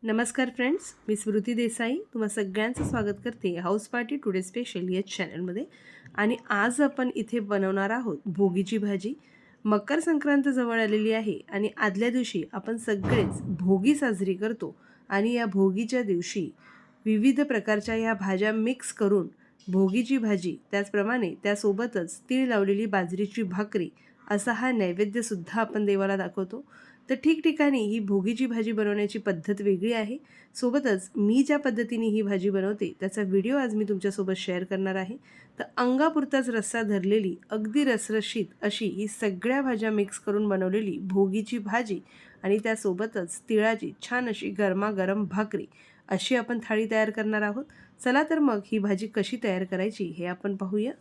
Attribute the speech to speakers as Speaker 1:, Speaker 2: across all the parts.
Speaker 1: नमस्कार फ्रेंड्स, मी स्मृती देसाई तुम्हा सगळ्यांचं स्वागत करते हाऊस पार्टी टुडे स्पेशल या चॅनलमध्ये. आणि आज आपण इथे बनवणार आहोत भोगीची भाजी. मकर संक्रांत जवळ आलेली आहे आणि आदल्या दिवशी आपण सगळेच भोगी साजरी करतो. आणि या भोगीच्या दिवशी विविध प्रकारच्या ह्या भाज्या मिक्स करून भोगीची भाजी, त्याचप्रमाणे त्यासोबतच तीळ लावलेली बाजरीची भाकरी असा हा नैवेद्यसुद्धा आपण देवाला दाखवतो. तर ठिकठिकाणी ही भोगीची भाजी बनवण्याची पद्धत वेगळी आहे. सोबतच मी ज्या पद्धतीने ही भाजी बनवते त्याचा व्हिडिओ आज मी तुमच्यासोबत शेअर करणार आहे. तर अंगापुरताच रस्सा धरलेली अगदी रसरशीत अशी ही सगळ्या भाज्या मिक्स करून बनवलेली भोगीची भाजी आणि त्यासोबतच तिळाची छान अशी गरमागरम भाकरी अशी आपण थाळी तयार करणार आहोत. चला तर मग ही भाजी कशी तयार करायची हे आपण पाहूया.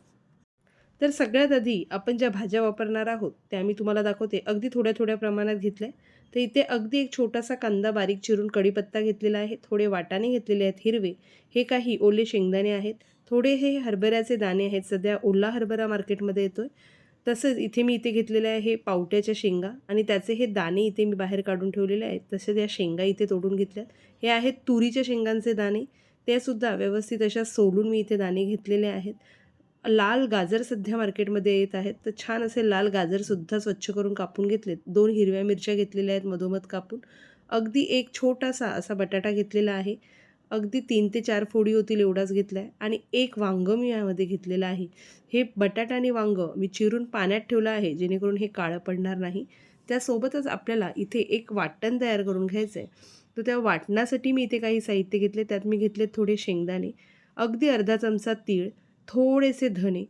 Speaker 1: तर सगळ्यात आधी आपण ज्या भाज्या वापरणार आहोत त्या मी तुम्हाला दाखवते. अगदी थोड्या थोड्या प्रमाणात घेतल्या. तर इथे अगदी एक छोटासा कांदा बारीक चिरून कढीपत्ता घेतलेला आहे. थोडे वाटाणे घेतलेले आहेत हिरवे. हे काही ओले शेंगदाणे आहेत. थोडे हे हरभऱ्याचे दाणे आहेत. सध्या ओला हरभरा मार्केटमध्ये येतोय. तसंच इथे घेतलेले आहे हे पावट्याच्या शेंगा आणि त्याचे हे दाणे इथे मी बाहेर काढून ठेवलेले आहेत. तसेच या शेंगा इथे तोडून घेतल्यात. हे आहेत तुरीच्या शेंगांचे दाणे. ते सुद्धा व्यवस्थित अशा सोलून मी इथे दाणे घेतलेले आहेत. लाल गाजर सध्या मार्केटमध्ये येत आहेत. तर छान असे लाल गाजरसुद्धा स्वच्छ करून कापून घेतलेत. 2 हिरव्या मिरच्या घेतलेल्या आहेत मधोमध कापून. अगदी एक छोटासा असा बटाटा घेतलेला आहे. अगदी 3 ते 4 फोडी होतील एवढाच घेतला आहे. आणि एक वांगं मी यामध्ये घेतलेलं आहे. हे बटाटा आणि वांगं मी चिरून पाण्यात ठेवलं आहे जेणेकरून हे काळं पडणार नाही. त्यासोबतच आपल्याला इथे एक वाटण तयार करून घ्यायचं आहे. तर त्या वाटणासाठी मी इथे काही साहित्य घेतले. त्यात मी घेतले थोडे शेंगदाणे, अगदी अर्धा चमचा तीळ, थोडेसे धणे,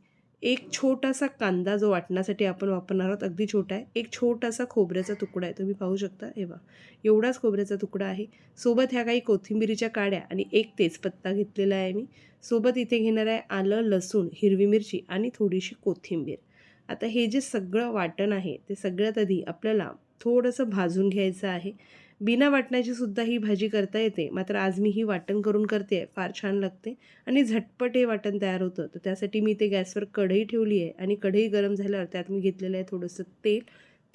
Speaker 1: एक छोटासा कांदा जो वाटण्यासाठी आपण वापरणार आहोत अगदी छोटा आहे. एक छोटासा खोबऱ्याचा तुकडा आहे. तुम्ही पाहू शकता हे बघा. एवढाच खोबऱ्याचा तुकडा आहे. सोबत ह्या काही कोथिंबिरीच्या काड्या आणि एक तेजपत्ता घेतलेला आहे मी. सोबत इथे घेणार आहे आलं, लसूण, हिरवी मिरची आणि थोडीशी कोथिंबीर. आता हे जे सगळं वाटण आहे ते सगळ्यात आधी आपल्याला थोडंसं भाजून घ्यायचं आहे. बिना वाटणाची सुद्धा ही भाजी करता येते. मात्र आज मी ही वाटण करून करते आहे. फार छान लागते आणि झटपट हे वाटण तयार होतं. तर त्यासाठी मी इथे गॅसवर कढई ठेवली आहे आणि कढई गरम झाल्यावर त्यात मी घेतलेलं आहे थोडंसं तेल.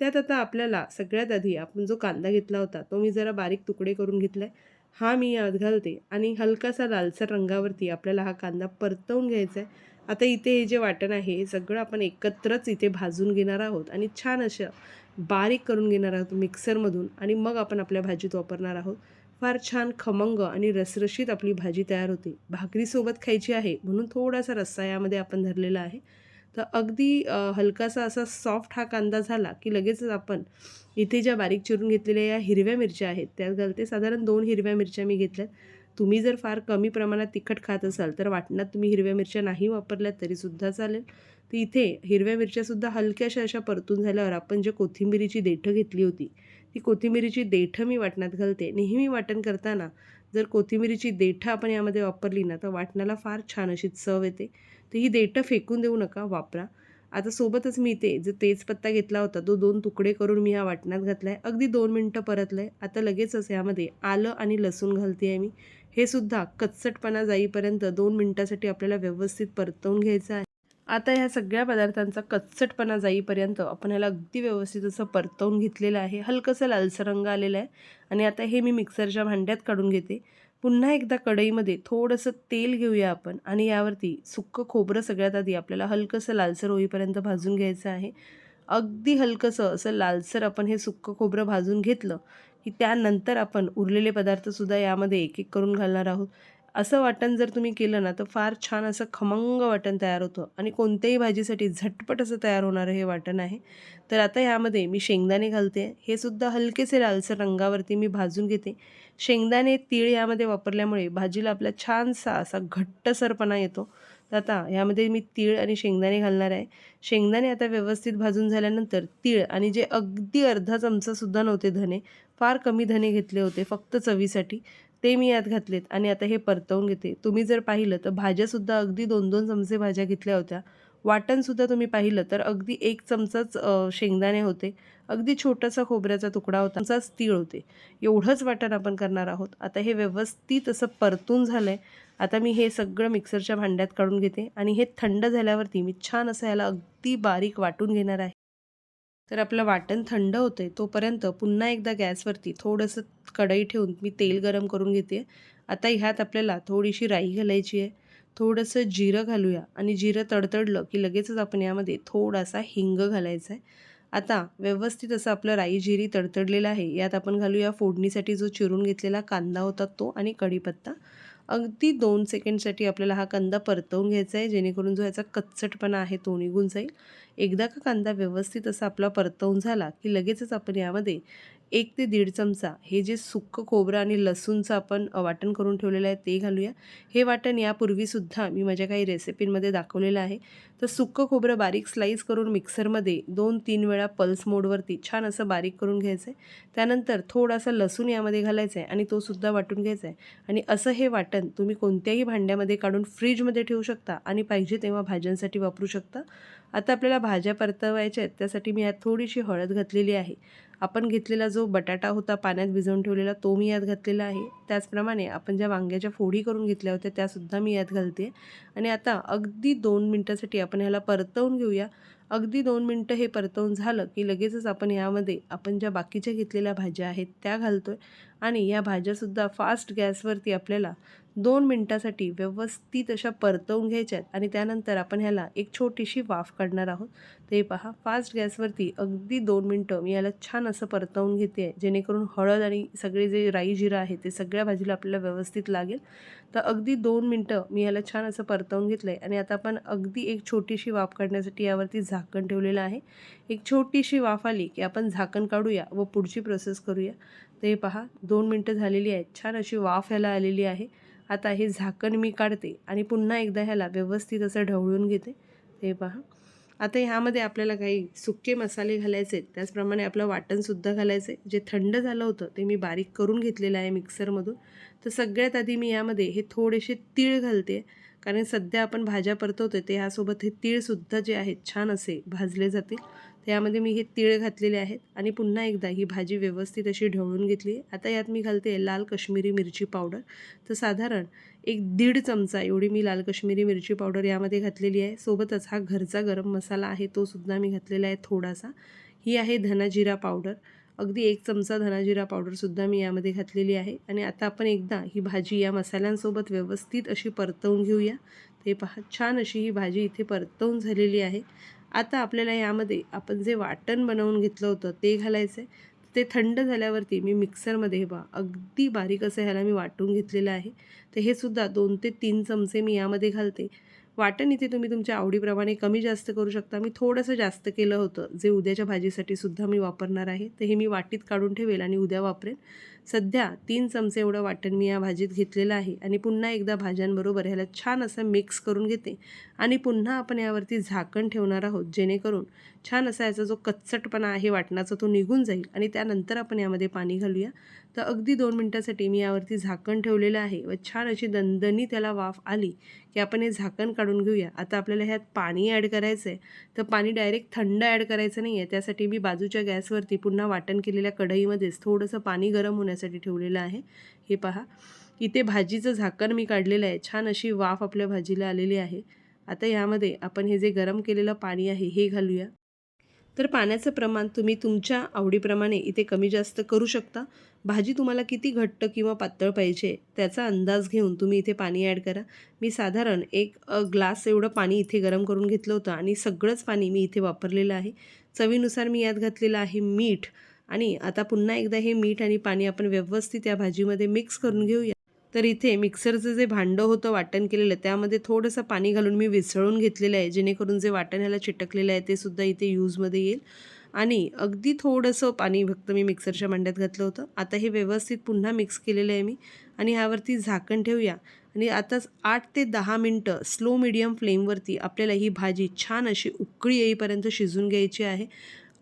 Speaker 1: त्यात आता आपल्याला सगळ्यात आधी आपण जो कांदा घेतला होता तो मी जरा बारीक तुकडे करून घेतला आहे. हा मी यात घालते आणि हलकासा लालसर रंगावरती आपल्याला हा कांदा परतवून घ्यायचा आहे. आता इथे हे जे वाटण आहे हे सगळं आपण एकत्रच इथे भाजून घेणार आहोत आणि छान असं बारीक करून घेणार आहोत मिक्सरमधून आणि मग आपण आपल्या भाजीत वापरणार आहोत. फार छान खमंग आणि रसरशीत आपली भाजी तयार होते. भाकरीसोबत खायची आहे म्हणून थोडासा रस्सा यामध्ये आपण धरलेला आहे. तर अगदी हलकासा असा सॉफ्ट हा कांदा झाला की लगेचच आपण इथे ज्या बारीक चिरून घेतलेल्या या हिरव्या मिरच्या आहेत त्यात घालते. साधारण 2 हिरव्या मिरच्या मी घेतल्यात. तुम्ही जर फार कमी प्रमाणात तिखट खात असाल तर वाटणात तुम्ही हिरव्या मिरच्या नाही वापरल्यात तरीसुद्धा चालेल. तर इथे हिरव्या मिरच्यासुद्धा हलक्याशा अशा परतून झाल्यावर आपण जे कोथिंबिरीची देठं घेतली होती ती कोथिंबिरीची देठं मी वाटणात घालते. नेहमी वाटण करताना जर कोथिंबिरीची देठं आपण यामध्ये वापरली ना तर वाटणाला फार छान अशी चव येते. तर ही देठं फेकून देऊ नका, वापरा. आता सोबतच मी इथे जो तेजपत्ता घेतला होता तो 2 तुकडे करून मी ह्या वाटणात घातला आहे. अगदी 2 मिनटं परतलं आहे. आता लगेचच यामध्ये आलं आणि लसूण घालते आहे मी. हे सुद्धा कच्चटपणा जाईपर्यंत 2 मिनटासाठी आपल्याला व्यवस्थित परतवून घ्यायचं आहे. आता ह्या सगळ्या पदार्थांचा कच्चटपणा जाईपर्यंत आपण ह्याला अगदी व्यवस्थित असं परतवून घेतलेलं आहे. हलकंसं लालसर रंग आलेला आहे आणि आता हे मी मिक्सरच्या भांड्यात काढून घेते. पुन्हा एकदा कढईमध्ये थोडंसं तेल घेऊया आपण आणि यावरती सुक्कं खोबरं सगळ्यात आधी आपल्याला हलकंसं लालसर होईपर्यंत भाजून घ्यायचं आहे. अगदी हलकंसं असं लालसर आपण हे सुक्कं खोबरं भाजून घेतलं की त्यानंतर आपण उरलेले पदार्थसुद्धा यामध्ये एक एक करून घालणार आहोत. असं वाटण जर तुम्ही केलं ना तर फार छान असं खमंग वाटण तयार होतं आणि कोणत्याही भाजीसाठी झटपट असं तयार होणारं हे वाटण आहे. तर आता यामध्ये मी शेंगदाणे घालते. हे सुद्धा हलकेसे लालसर रंगावरती मी भाजून घेते. शेंगदाणे, तीळ यामध्ये वापरल्यामुळे भाजीला आपला छानसा असा घट्टसरपणा येतो. तर आता यामध्ये मी तीळ आणि शेंगदाणे घालणार आहे. शेंगदाणे आता व्यवस्थित भाजून झाल्यानंतर तीळ आणि जे अगदी अर्धा चमचासुद्धा नव्हते धने, फार कमी धने घेतले होते फक्त चवीसाठी, ते मी यात घातलेत आणि आता हे परतवून घेते. तुम्ही जर पाहिलं तर भाज्यासुद्धा अगदी 2-2 चमचे भाज्या घेतल्या होत्या. वाटणसुद्धा तुम्ही पाहिलं तर अगदी 1 चमचाच शेंगदाणे होते. अगदी छोटासा खोबऱ्याचा तुकडा होता, चमचाच तीळ होते. एवढंच वाटण आपण करणार आहोत. आता हे व्यवस्थित असं परतून झालं आहे. आता मी हे सगळं मिक्सरच्या भांड्यात काढून घेते आणि हे थंड झाल्यावरती मी छान असं ह्याला अगदी बारीक वाटून घेणार आहे. तर आपलं वाटण थंड होतं आहे तोपर्यंत पुन्हा एकदा गॅसवरती थोडंसं कढई ठेवून मी तेल गरम करून घेते. आता ह्यात आपल्याला थोडीशी राई घालायची आहे, थोडंसं जिरं घालूया आणि जिरं तडतडलं की लगेचच आपण यामध्ये थोडासा हिंग घालायचा आहे. आता व्यवस्थित असं आपलं राई जिरी तडतडलेलं आहे. यात आपण घालूया फोडणीसाठी जो चिरून घेतलेला कांदा होता तो आणि कढीपत्ता. अगदी 2 सेकंडसाठी आपल्याला हा कांदा परतवून घ्यायचा आहे, जेणेकरून जो याचा कच्चटपणा आहे तो निघून जाईल. एकदा का कांदा व्यवस्थित असा आपला परतवून झाला की लगेचच आपण यामध्ये 1 ते 1.5 चमचा हे जे सुक्कं खोबरं आणि लसूणचं आपण वाटण करून ठेवलेलं आहे ते घालूया. हे वाटण यापूर्वीसुद्धा मी माझ्या काही रेसिपींमध्ये दाखवलेलं आहे. तर सुक्कं खोबरं बारीक स्लाईस करून मिक्सरमध्ये 2-3 वेळा पल्स मोडवरती छान असं बारीक करून घ्यायचं आहे. त्यानंतर थोडासा लसूण यामध्ये घालायचा आहे आणि तो सुद्धा वाटून घ्यायचा आहे. आणि असं हे वाटण तुम्ही कोणत्याही भांड्यामध्ये काढून फ्रीजमध्ये ठेवू शकता आणि पाहिजे तेव्हा भाज्यांसाठी वापरू शकता. आता आपल्याला भाज्या परतवायच्या आहेत, त्यासाठी मी यात थोडीशी हळद घातलेली आहे. आपण घेतलेला जो बटाटा होता पाण्यात भिजवून ठेवलेला तो मी यात घातलेला आहे. त्याचप्रमाणे आपण ज्या वांग्याच्या फोडी करून घेतल्या होत्या त्यासुद्धा मी यात घालते. आणि आता अगदी 2 मिनटासाठी आपण ह्याला परतवून घेऊया. अगदी 2 मिनटं हे परतवून झालं की लगेचच आपण यामध्ये आपण ज्या बाकीच्या घेतलेल्या भाज्या आहेत त्या घालतोय आणि या भाज्यासुद्धा फास्ट गॅसवरती आपल्याला 2 मिनटासाठी व्यवस्थित अशा परतवून घ्यायच्या आहेत आणि त्यानंतर आपण ह्याला एक छोटीशी वाफ काढणार आहोत. ते पहा, फास्ट गॅसवरती अगदी 2 मिनटं मी याला छान असं परतवून घेते आहे, जेणेकरून हळद आणि सगळे जे राई जिरं आहे ते सगळ्या भाजीला आपल्याला व्यवस्थित लागेल. तर अगदी 2 मिनटं मी याला छान असं परतवून घेतलं आहे आणि आता आपण अगदी एक छोटीशी वाफ काढण्यासाठी यावरती झाकण ठेवलेलं आहे. एक छोटीशी वाफ आली की आपण झाकण काढूया व पुढची प्रोसेस करूया. ते पहा, 2 मिनटं झालेली आहेत. छान अशी वाफ ह्याला आलेली आहे. आता हे झाकण मी काढते आणि पुन्हा एकदा ह्याला व्यवस्थित असं ढवळून घेते. ते पहा, आता ह्यामध्ये आपल्याला काही सुके मसाले घालायचे आहेत. त्याचप्रमाणे आपलं वाटणसुद्धा घालायचं आहे. जे थंड झालं होतं ते मी बारीक करून घेतलेलं आहे मिक्सरमधून. तर सगळ्यात आधी मी यामध्ये हे थोडेसे तीळ घालते, कारण सध्या आपण भाज्या परतवतोय ते ह्यासोबत हे तीळसुद्धा जे आहेत छान असे भाजले जातील. त्यामध्ये मी हे तीळ घातलेले आहेत आणि पुन्हा एकदा ही भाजी व्यवस्थित अशी ढवळून घेतली आहे. आता यात मी घालते लाल काश्मीरी मिरची पावडर. तर साधारण 1-1.5 चमचा एवढी मी लाल काश्मीरी मिरची पावडर यामध्ये घातलेली आहे. सोबतच हा घरचा गरम मसाला आहे तो सुद्धा मी घातलेला आहे थोडासा. ही आहे धना जिरा पावडर. अगदी 1 चमचा धना जिरा पावडरसुद्धा मी यामध्ये घातलेली आहे. आणि आता आपण एकदा ही भाजी या मसाल्यांसोबत व्यवस्थित अशी परतवून घेऊया. ते पहा, छान अशी ही भाजी इथे परतवून झालेली आहे. आता आपल्याला यामध्ये आपण जे वाटण बनवून घेतलं होतं ते घालायचं आहे. ते थंड झाल्यावरती मी मिक्सरमध्ये हे पहा अगदी बारीक असं ह्याला मी वाटून घेतलेलं आहे. तर हे सुद्धा 2 ते 3 चमचे मी यामध्ये घालते. वाटण इथे तुम्ही तुमच्या आवडीप्रमाणे कमी जास्त करू शकता. मी थोडंसं जास्त केलं होतं, जे उद्याच्या भाजीसाठी सुद्धा मी वापरणार आहे. तर हे मी वाटीत काढून ठेवेल आणि उद्या वापरेन. सध्या 3 चमचे एवढं वाटण मी या भाजीत घेतलेलं आहे आणि पुन्हा एकदा भाज्यांबरोबर ह्याला छान असं मिक्स करून घेते आणि पुन्हा आपण यावरती झाकण ठेवणार आहोत, जेणेकरून छान असा याचा जो कच्चटपणा आहे वाटणाचा तो निघून जाईल आणि त्यानंतर आपण यामध्ये पाणी घालूया. तर अगदी 2 मिनटासाठी मी यावरती झाकण ठेवलेलं आहे व छान अशी दणदणी त्याला वाफ आली की आपण हे झाकण काढून घेऊया. आता आपल्याला ह्यात पाणी ॲड करायचं आहे. तर पाणी डायरेक्ट थंड ॲड करायचं नाही आहे. त्यासाठी मी बाजूच्या गॅसवरती पुन्हा वाटण केलेल्या कढईमध्येच थोडंसं पाणी गरम होण्यासाठी ठेवलेलं आहे. हे पहा, इथे भाजीचं झाकण मी काढलेलं आहे. छान अशी वाफ आपल्या भाजीला आलेली आहे. आता यामध्ये आपण हे जे गरम केलेलं पाणी आहे हे घालूया. तर पाण्याचं प्रमाण तुम्ही तुमच्या आवडीप्रमाणे इथे कमी जास्त करू शकता. भाजी तुम्हाला किती घट्ट किंवा पातळ पाहिजे त्याचा अंदाज घेऊन तुम्ही इथे पाणी ॲड करा. मी साधारण एक ग्लास एवढं पाणी इथे गरम करून घेतलं होतं आणि सगळंच पाणी मी इथे वापरलेलं आहे. चवीनुसार मी यात घातलेलं आहे मीठ. आणि आता पुन्हा एकदा हे मीठ आणि पाणी आपण व्यवस्थित या भाजीमध्ये मिक्स करून घेऊया. तर इथे मिक्सरचं जे भांडं होतं वाटण केलेलं त्यामध्ये थोडंसं पाणी घालून मी विसळून घेतलेलं आहे, जेणेकरून जे वाटण ह्याला चिटकलेलं आहे ते सुद्धा इथे यूजमध्ये येईल. आणि अगदी थोडंसं पाणी फक्त मी मिक्सरच्या भांड्यात घातलं होतं. आता हे व्यवस्थित पुन्हा मिक्स केलेलं आहे मी आणि ह्यावरती झाकण ठेवूया. आणि आताच 8 ते 10 मिनटं स्लो मीडियम फ्लेमवरती आपल्याला ही भाजी छान अशी उकळी येईपर्यंत शिजून घ्यायची आहे.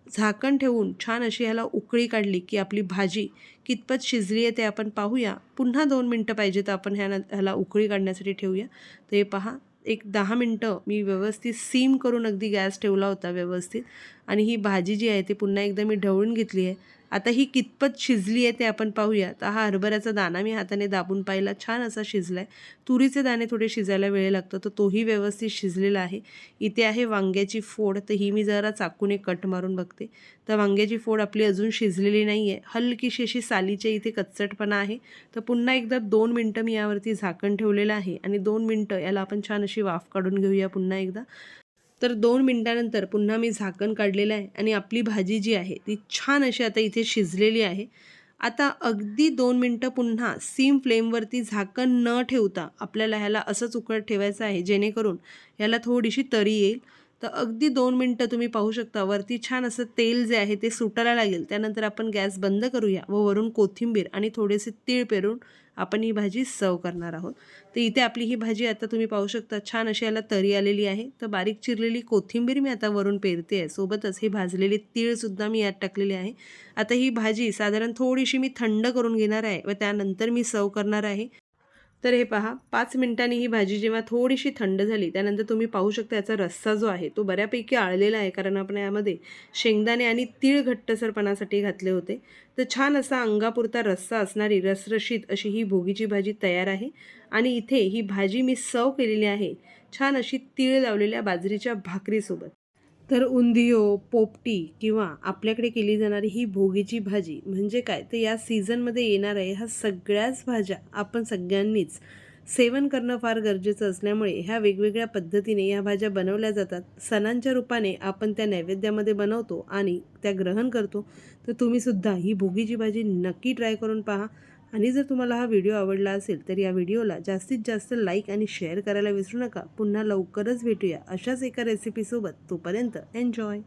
Speaker 1: झाकण ठेवून छान अशी ह्याला उकळी काढली की आपली भाजी कितपत शिजली आहे ते आपण पाहूया. पुन्हा 2 मिनटं पाहिजे तर आपण ह्याला उकळी काढण्यासाठी ठेवूया. तर हे पहा, एक 10 मिनटं मी व्यवस्थित सीम करून अगदी गॅस ठेवला होता व्यवस्थित आणि ही भाजी जी आहे ती पुन्हा एकदा मी ढवळून घेतली आहे. आता ही कितपत शिजली आहे ते आपण पाहूया. तर हा हरभऱ्याचा दाणा मी हाताने दाबून पाहिला, छान असा शिजला आहे. तुरीचे दाणे थोडे शिजायला वेळ लागतो, तर तोही व्यवस्थित शिजलेला आहे. इथे आहे वांग्याची फोड, तर ही मी जरा चाकूने कट मारून बघते. तर वांग्याची फोड आपली अजून शिजलेली नाही आहे, हलकीशी अशी सालीच्या इथे कच्चटपणा आहे. तर पुन्हा एकदा 2 मिनटं मी यावरती झाकण ठेवलेलं आहे आणि 2 मिनटं याला आपण छान अशी वाफ काढून घेऊया पुन्हा एकदा. तर 2 मिनिटानंतर पुन्हा मी झाकण काढलेलं आहे आणि आपली भाजी जी आहे ती छान अशी आता इथे शिजलेली आहे. आता अगदी 2 मिनटं पुन्हा सिम फ्लेमवरती झाकण न ठेवता आपल्याला ह्याला असंच उकळत ठेवायचं आहे, जेणेकरून ह्याला थोडीशी तरी येईल. तर अगदी 2 मिनटं तुम्ही पाहू शकता वरती छान असं तेल जे आहे ते सुटायला लागेल. त्यानंतर आपण गॅस बंद करूया व वरून कोथिंबीर आणि थोडेसे तीळ पेरून आपण ही भाजी सर्व करणार आहोत. तर इथे आपली ही भाजी आता तुम्ही पाहू शकता छान अशी याला तरी आलेली आहे. तर बारीक चिरलेली कोथिंबीर मी आता वरून पेरते आहे. सोबतच हे भाजलेले तीळसुद्धा मी यात टाकलेले आहे. आता ही भाजी साधारण थोडीशी मी थंड करून घेणार आहे व त्यानंतर मी सर्व करणार आहे. तर हे पहा 5 मिनिटांनी ही भाजी जेव्हा थोडीशी थंड झाली त्यानंतर तुम्ही पाहू शकता याचा रस्सा जो आहे तो बऱ्यापैकी आळलेला आहे, कारण आपण यामध्ये शेंगदाणे आणि तीळ घट्टसरपणासाठी घातले होते. तर छान असा अंगापुरता रस्सा असणारी रसरशीत अशी ही भोगीची भाजी तयार आहे. आणि इथे ही भाजी मी सर्व केलेली आहे छान अशी तीळ लावलेल्या बाजरीच्या भाकरीसोबत. तर उंधियो, पोपटी किंवा आपल्याकडे केली जाणारी ही भोगीची भाजी म्हणजे काय, तर या सीझनमध्ये येणार आहे ह्या सगळ्याच भाज्या आपण सगळ्यांनीच सेवन करणं फार गरजेचं असल्यामुळे ह्या वेगवेगळ्या पद्धतीने ह्या भाज्या बनवल्या जातात. सणांच्या रूपाने आपण त्या नैवेद्यामध्ये बनवतो आणि त्या ग्रहण करतो. तर तुम्हीसुद्धा ही भोगीची भाजी नक्की ट्राय करून पहा. आणि जर तुम्हाला हा व्हिडिओ आवडला असेल तर या व्हिडिओला जास्तीत जास्त लाईक आणि शेअर करायला विसरू नका. पुन्हा लवकरच भेटूया अशाच एका रेसिपीसोबत. तोपर्यंत एन्जॉय.